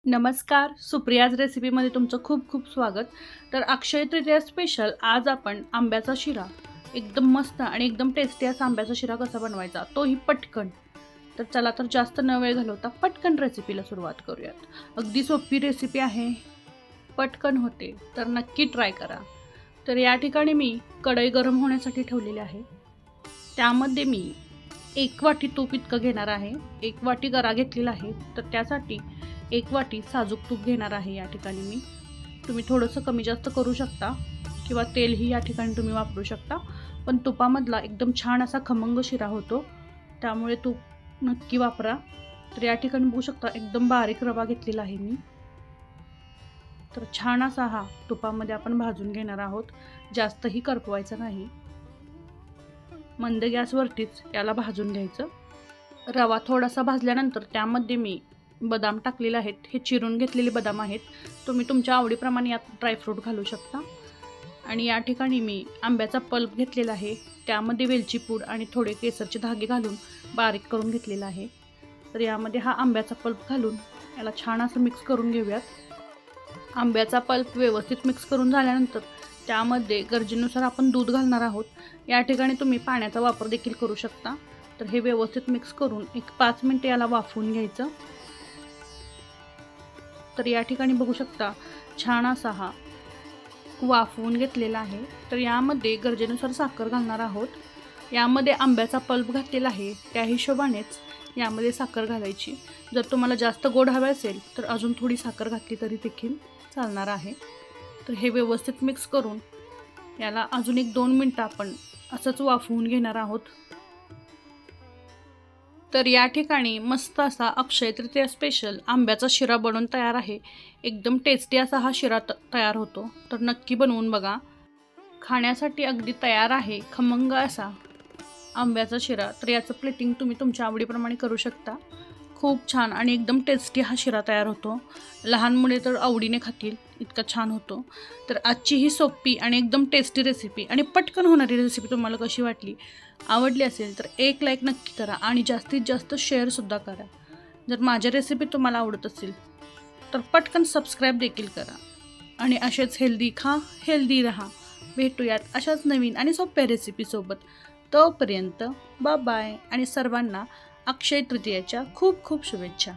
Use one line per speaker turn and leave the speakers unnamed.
नमस्कार, सुप्रियाज रेसिपीमध्ये तुमचं खूप खूप स्वागत। तर अक्षय तृतीया स्पेशल आज आपण आंब्याचा शिरा एकदम मस्त आणि एकदम टेस्टी असा आंब्याचा शिरा कसा बनवायचा तोही पटकन। तर चला तर जास्त न वेळ घालवता पटकन रेसिपीला सुरुवात करूयात। अगदी सोपी रेसिपी आहे, पटकन होते, तर नक्की ट्राय करा। तर या ठिकाणी मी कढई गरम होण्यासाठी ठेवलेली आहे। त्यामध्ये मी 1 वाटी तूप इतकं घेणार आहे। 1 वाटी गरा घेतलेला आहे, तर त्यासाठी 1 वाटी साजूक तूप घेणार आहे या ठिकाणी मी। तुम्ही थोडंसं कमी जास्त करू शकता किंवा तेलही या ठिकाणी तुम्ही वापरू शकता, पण तुपामधला एकदम छान असा खमंग शिरा होतो, त्यामुळे तूप नक्की वापरा। तर या ठिकाणी बघू शकता एकदम बारीक रवा घेतलेला आहे मी। तर छान असा हा तुपामध्ये आपण भाजून घेणार आहोत, जास्तही करपवायचा नाही। मंद गॅसवरतीच याला भाजून घ्यायचं। रवा थोडासा भाजल्यानंतर त्यामध्ये मी बदाम टाकलेले आहेत। हे चिरून घेतलेले बदाम आहेत, तुम्ही तुमच्या आवडीप्रमाणे यात ड्रायफ्रूट घालू शकता। आणि या ठिकाणी मी आंब्याचा पल्प घेतलेला आहे, त्यामध्ये वेलची पूड आणि थोडे केसरचे धागे घालून बारीक करून घेतलेला आहे। तर यामध्ये हा आंब्याचा पल्प घालून याला छान असं मिक्स करून घेऊयात। आंब्याचा पल्प व्यवस्थित मिक्स करून झाल्यानंतर त्यामध्ये गरजेनुसार आपण दूध घालणार आहोत। या ठिकाणी तुम्ही पाण्याचा वापर देखील करू शकता। तर हे व्यवस्थित मिक्स करून एक 5 मिनिटे याला वाफवून घ्यायचं। तर या ठिकाणी बघू शकता छान असा हा वाफवून घेतलेला आहे। तर यामध्ये गरजेनुसार साखर घालणार आहोत। यामध्ये आंब्याचा पल्प घातलेला आहे, त्या हिशोबानेच यामध्ये साखर घालायची। जर तुम्हाला जास्त गोड हवे असेल तर अजून थोडी साखर घातली तरी देखील चालणार आहे। तर हे व्यवस्थित मिक्स करून याला अजून एक 2 मिनिटं आपण असंच वाफवून घेणार आहोत। तर या ठिकाणी मस्त असा अक्षय तृतीया स्पेशल आंब्याचा शिरा बनवून तयार आहे। एकदम टेस्टी असा हा शिरा तयार होतो, तर नक्की बनवून बघा। खाण्यासाठी अगदी तयार आहे खमंग असा आंब्याचा शिरा। तर याचं प्लेटिंग तुम्ही तुमच्या आवडीप्रमाणे करू शकता। खूप छान आणि एकदम टेस्टी हा शिरा तयार होतो। लहान मुले तर आवडीने खातील, इतका छान होतो। तर आजची ही सोपी आणि एकदम टेस्टी रेसिपी आणि पटकन होणारी रेसिपी तुम्हाला कशी वाटली? आवडली असेल तर एक लाईक नक्की करा आणि जास्तीत जास्त शेअरसुद्धा करा। जर माझ्या रेसिपी तुम्हाला आवडत असेल तर पटकन सबस्क्राईब देखील करा। आणि असेच हेल्दी खा, हेल्दी रहा। भेटूयात अशाच नवीन आणि सोप्या रेसिपीसोबत। तोपर्यंत बाय बाय आणि सर्वांना अक्षय तृतीयेच्या खूप खूप शुभेच्छा।